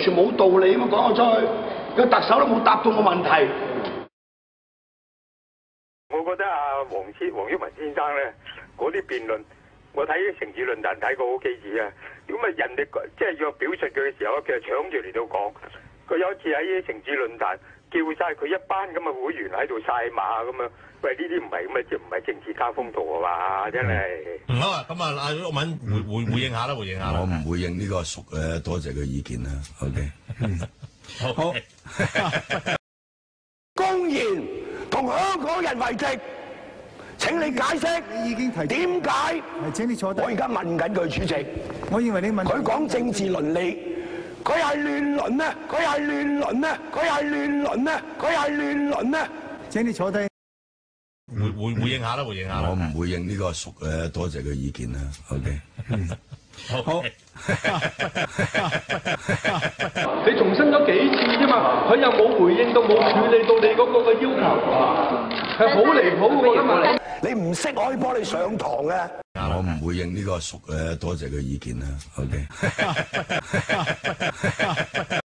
全冇道理咁講咗出去，個特首都冇答到我問題。我覺得黃毓民先生咧嗰啲辯論，我睇城市論壇睇過好幾次啊。咁啊，人哋即係要表述佢嘅時候，佢就搶住嚟到講。佢有一次喺城市論壇叫晒佢一班咁嘅會員喺度晒馬咁啊！喂，呢啲唔係咁嘅，唔係政治家風度啊嘛，真係。好啊，咁啊，阿毓民回應下啦，回應下啦。我唔回應呢個叔多謝佢意見啦。OK。好。公然同香港人為敵，請你解釋。你已經提點解？請你坐低。我而家問緊佢主席。我認為你問佢講政治倫理，佢係亂倫咩？佢係亂倫咩？佢係亂倫咩？佢係亂倫咩？請你坐低。回應下啦，回應下啦。我唔回應呢個叔多謝佢意見啦。OK。好。你重申咗幾次啫嘛，佢又冇回應到，冇處理到你嗰個嘅要求，係好離譜喎！今日你唔識，我可以幫你上堂嘅。我唔回應呢個叔多謝佢意見啦。OK。